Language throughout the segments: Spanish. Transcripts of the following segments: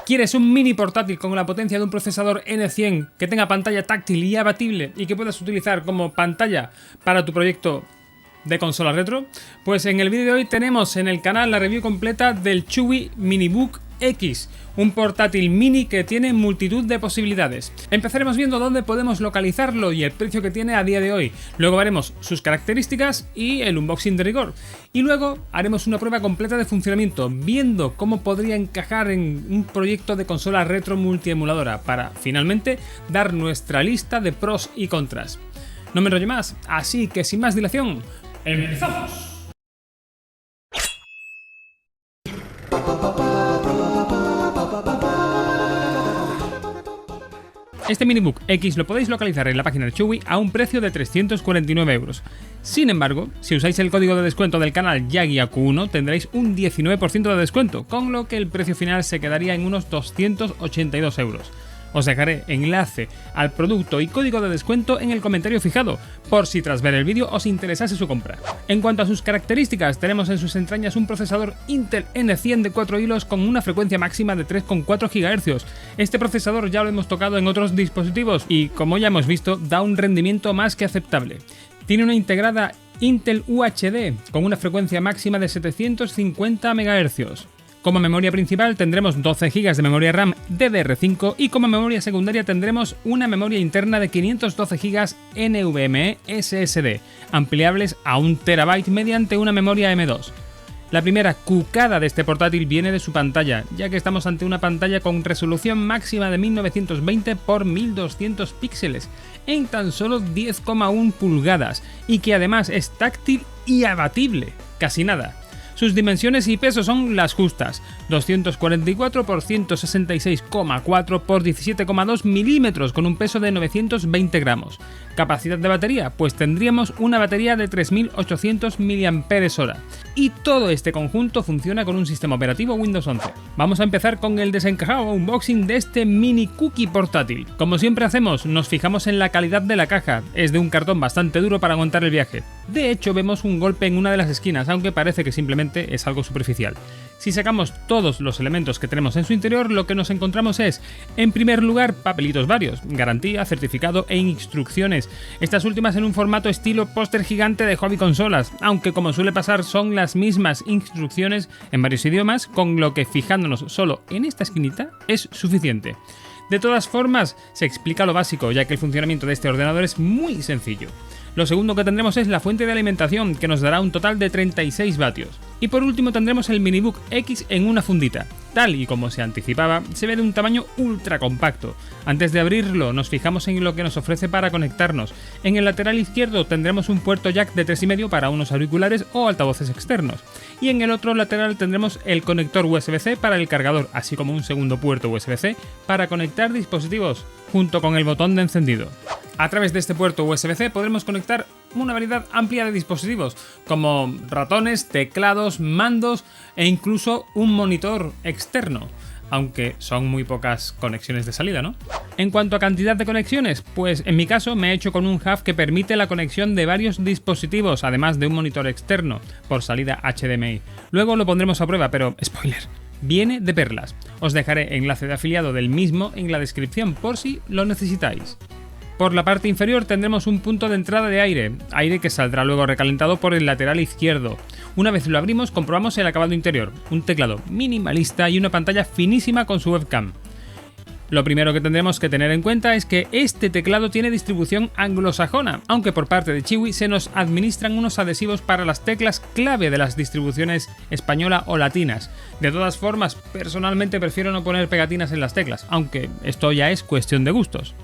¿Quieres un mini portátil con la potencia de un procesador N100 que tenga pantalla táctil y abatible y que puedas utilizar como pantalla para tu proyecto de consola retro? Pues en el vídeo de hoy tenemos en el canal la review completa del Chewy Minibook X, un portátil mini que tiene multitud de posibilidades. Empezaremos viendo dónde podemos localizarlo y el precio que tiene a día de hoy. Luego veremos sus características y el unboxing de rigor. Y luego haremos una prueba completa de funcionamiento, viendo cómo podría encajar en un proyecto de consola retro multiemuladora, para finalmente dar nuestra lista de pros y contras. No me enrollo más, así que sin más dilación, ¡empezamos! Este Minibook X lo podéis localizar en la página de Chewy a un precio de 349 €. Sin embargo, si usáis el código de descuento del canal YaguiaQ1 tendréis un 19% de descuento, con lo que el precio final se quedaría en unos 282 €. Os dejaré enlace al producto y código de descuento en el comentario fijado, por si tras ver el vídeo os interesase su compra. En cuanto a sus características, tenemos en sus entrañas un procesador Intel N100 de 4 hilos con una frecuencia máxima de 3,4 GHz. Este procesador ya lo hemos tocado en otros dispositivos y, como ya hemos visto, da un rendimiento más que aceptable. Tiene una integrada Intel UHD con una frecuencia máxima de 750 MHz. Como memoria principal tendremos 12 GB de memoria RAM DDR5 y como memoria secundaria tendremos una memoria interna de 512 GB NVMe SSD, ampliables a 1 TB mediante una memoria M2. La primera cucada de este portátil viene de su pantalla, ya que estamos ante una pantalla con resolución máxima de 1920 x 1200 píxeles en tan solo 10,1 pulgadas y que además es táctil y abatible, casi nada. Sus dimensiones y peso son las justas, 244 x 166,4 x 17,2 milímetros con un peso de 920 gramos. Capacidad de batería, pues tendríamos una batería de 3800 mAh. Y todo este conjunto funciona con un sistema operativo Windows 11. Vamos a empezar con el desencajado unboxing de este mini cookie portátil. Como siempre hacemos, nos fijamos en la calidad de la caja, es de un cartón bastante duro para aguantar el viaje. De hecho, vemos un golpe en una de las esquinas, aunque parece que simplemente es algo superficial. Si sacamos todos los elementos que tenemos en su interior, lo que nos encontramos es, en primer lugar, papelitos varios, garantía, certificado e instrucciones. Estas últimas en un formato estilo póster gigante de hobby consolas, aunque como suele pasar son las mismas instrucciones en varios idiomas, con lo que fijándonos solo en esta esquinita es suficiente. De todas formas, se explica lo básico, ya que el funcionamiento de este ordenador es muy sencillo. Lo segundo que tendremos es la fuente de alimentación, que nos dará un total de 36 vatios. Y por último tendremos el Minibook X en una fundita. Tal y como se anticipaba, se ve de un tamaño ultra compacto. Antes de abrirlo nos fijamos en lo que nos ofrece para conectarnos. En el lateral izquierdo tendremos un puerto jack de 3,5 para unos auriculares o altavoces externos. Y en el otro lateral tendremos el conector USB-C para el cargador, así como un segundo puerto USB-C para conectar dispositivos, junto con el botón de encendido. A través de este puerto USB-C podremos conectar una variedad amplia de dispositivos, como ratones, teclados, mandos e incluso un monitor externo, aunque son muy pocas conexiones de salida, ¿no? En cuanto a cantidad de conexiones, pues en mi caso me he hecho con un hub que permite la conexión de varios dispositivos, además de un monitor externo por salida HDMI. Luego lo pondremos a prueba, pero spoiler, viene de perlas. Os dejaré enlace de afiliado del mismo en la descripción por si lo necesitáis. Por la parte inferior tendremos un punto de entrada de aire que saldrá luego recalentado por el lateral izquierdo. Una vez lo abrimos comprobamos el acabado interior, un teclado minimalista y una pantalla finísima con su webcam. Lo primero que tendremos que tener en cuenta es que este teclado tiene distribución anglosajona, aunque por parte de Chewy se nos administran unos adhesivos para las teclas clave de las distribuciones española o latinas. De todas formas, personalmente prefiero no poner pegatinas en las teclas, aunque esto ya es cuestión de gustos.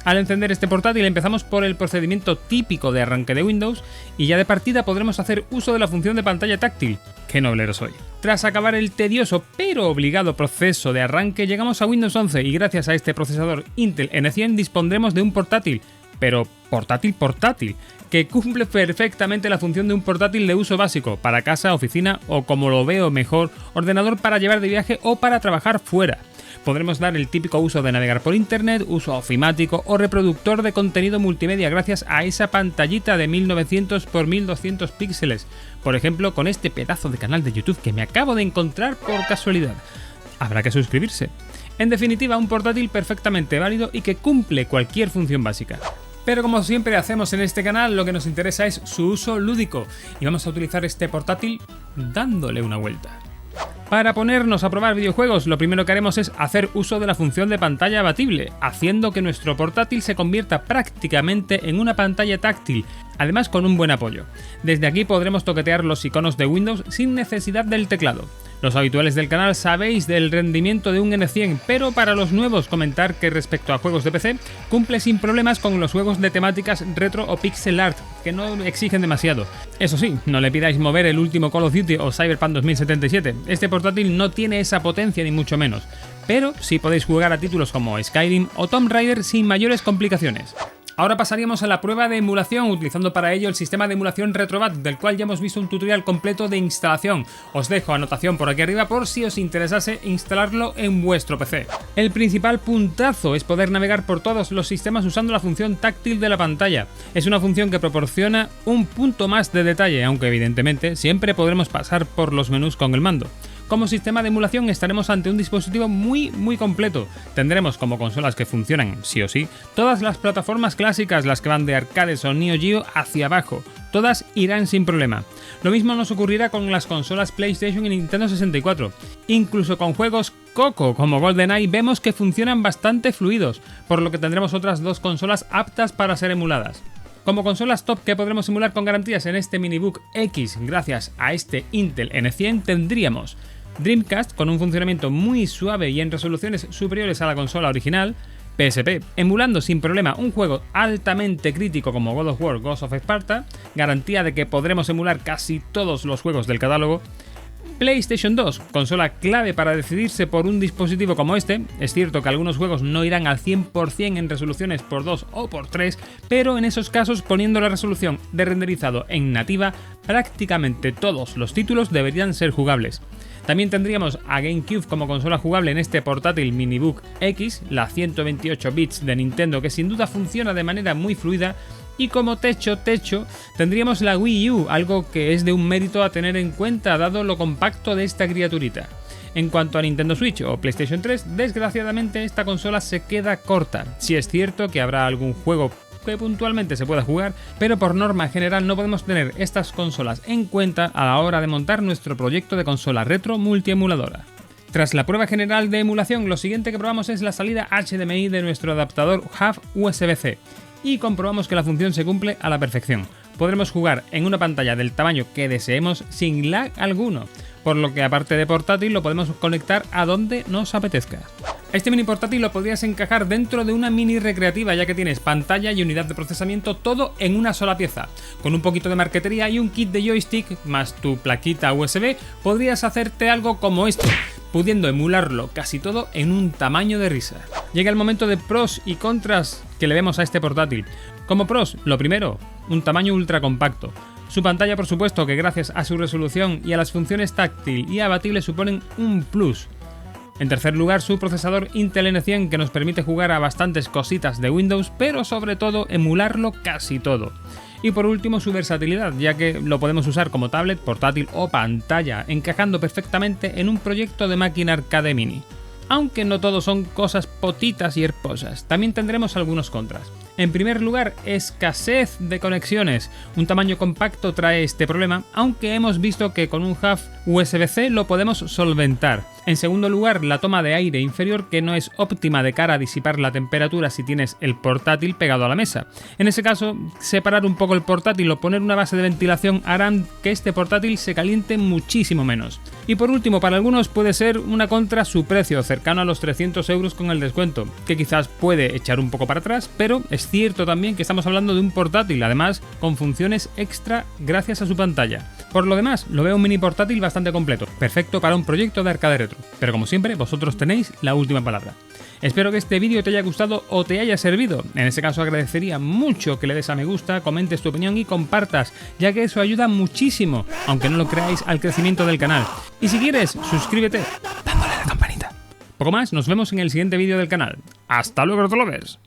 Al encender este portátil empezamos por el procedimiento típico de arranque de Windows y ya de partida podremos hacer uso de la función de pantalla táctil. ¡Qué noblero soy! Tras acabar el tedioso pero obligado proceso de arranque llegamos a Windows 11 y gracias a este procesador Intel N100 dispondremos de un portátil, pero portátil, que cumple perfectamente la función de un portátil de uso básico para casa, oficina o, como lo veo mejor, ordenador para llevar de viaje o para trabajar fuera. Podremos dar el típico uso de navegar por internet, uso ofimático o reproductor de contenido multimedia gracias a esa pantallita de 1900 x 1200 píxeles, por ejemplo con este pedazo de canal de YouTube que me acabo de encontrar por casualidad. habrá que suscribirse. En definitiva, un portátil perfectamente válido y que cumple cualquier función básica. Pero como siempre hacemos en este canal, lo que nos interesa es su uso lúdico y vamos a utilizar este portátil dándole una vuelta. Para ponernos a probar videojuegos, lo primero que haremos es hacer uso de la función de pantalla abatible, haciendo que nuestro portátil se convierta prácticamente en una pantalla táctil, además con un buen apoyo. Desde aquí podremos toquetear los iconos de Windows sin necesidad del teclado. Los habituales del canal sabéis del rendimiento de un N100, pero para los nuevos comentar que respecto a juegos de PC, cumple sin problemas con los juegos de temáticas retro o pixel art, que no exigen demasiado. Eso sí, no le pidáis mover el último Call of Duty o Cyberpunk 2077, este portátil no tiene esa potencia ni mucho menos, pero sí podéis jugar a títulos como Skyrim o Tomb Raider sin mayores complicaciones. Ahora pasaríamos a la prueba de emulación, utilizando para ello el sistema de emulación Retrobat, del cual ya hemos visto un tutorial completo de instalación. Os dejo anotación por aquí arriba por si os interesase instalarlo en vuestro PC. El principal puntazo es poder navegar por todos los sistemas usando la función táctil de la pantalla. Es una función que proporciona un punto más de detalle, aunque evidentemente siempre podremos pasar por los menús con el mando. Como sistema de emulación estaremos ante un dispositivo muy completo. Tendremos como consolas que funcionan, sí o sí, todas las plataformas clásicas, las que van de arcades o Neo Geo hacia abajo. Todas irán sin problema. Lo mismo nos ocurrirá con las consolas PlayStation y Nintendo 64. Incluso con juegos Coco como GoldenEye vemos que funcionan bastante fluidos, por lo que tendremos otras dos consolas aptas para ser emuladas. Como consolas top que podremos emular con garantías en este Minibook X gracias a este Intel N100 tendríamos Dreamcast con un funcionamiento muy suave y en resoluciones superiores a la consola original, PSP emulando sin problema un juego altamente crítico como God of War Ghost of Sparta, garantía de que podremos emular casi todos los juegos del catálogo, PlayStation 2, consola clave para decidirse por un dispositivo como este. Es cierto que algunos juegos no irán al 100% en resoluciones por 2 o por 3, pero en esos casos, poniendo la resolución de renderizado en nativa, prácticamente todos los títulos deberían ser jugables. También tendríamos a GameCube como consola jugable en este portátil Minibook X, la 128 bits de Nintendo que sin duda funciona de manera muy fluida. Y como techo, tendríamos la Wii U, algo que es de un mérito a tener en cuenta dado lo compacto de esta criaturita. En cuanto a Nintendo Switch o PlayStation 3, desgraciadamente esta consola se queda corta. Sí es cierto que habrá algún juego que puntualmente se pueda jugar, pero por norma general no podemos tener estas consolas en cuenta a la hora de montar nuestro proyecto de consola retro multiemuladora. Tras la prueba general de emulación, lo siguiente que probamos es la salida HDMI de nuestro adaptador hub USB-C. Y comprobamos que la función se cumple a la perfección. Podremos jugar en una pantalla del tamaño que deseemos sin lag alguno, por lo que aparte de portátil lo podemos conectar a donde nos apetezca. Este mini portátil lo podrías encajar dentro de una mini recreativa, ya que tienes pantalla y unidad de procesamiento todo en una sola pieza. Con un poquito de marquetería y un kit de joystick más tu plaquita USB podrías hacerte algo como esto, pudiendo emularlo casi todo en un tamaño de risa. Llega el momento de pros y contras que le vemos a este portátil. Como pros, lo primero, un tamaño ultra compacto. Su pantalla, por supuesto, que gracias a su resolución y a las funciones táctil y abatible suponen un plus. En tercer lugar, su procesador Intel N100 que nos permite jugar a bastantes cositas de Windows, pero sobre todo emularlo casi todo. Y por último, su versatilidad, ya que lo podemos usar como tablet, portátil o pantalla, encajando perfectamente en un proyecto de máquina arcade mini. Aunque no todo son cosas potitas y hermosas, también tendremos algunos contras. En primer lugar, escasez de conexiones. Un tamaño compacto trae este problema, aunque hemos visto que con un hub USB-C lo podemos solventar. En segundo lugar, la toma de aire inferior, que no es óptima de cara a disipar la temperatura si tienes el portátil pegado a la mesa. En ese caso, separar un poco el portátil o poner una base de ventilación harán que este portátil se caliente muchísimo menos. Y por último, para algunos puede ser una contra su precio, cercano a los 300 euros con el descuento, que quizás puede echar un poco para atrás, pero es cierto también que estamos hablando de un portátil, además con funciones extra gracias a su pantalla. Por lo demás, lo veo un mini portátil bastante completo, perfecto para un proyecto de arcade retro. Pero como siempre, vosotros tenéis la última palabra. Espero que este vídeo te haya gustado o te haya servido. En ese caso agradecería mucho que le des a me gusta, comentes tu opinión y compartas, ya que eso ayuda muchísimo, aunque no lo creáis, al crecimiento del canal. Y si quieres, suscríbete dándole a la campanita. Poco más, nos vemos en el siguiente vídeo del canal. ¡Hasta luego, Rotolovers!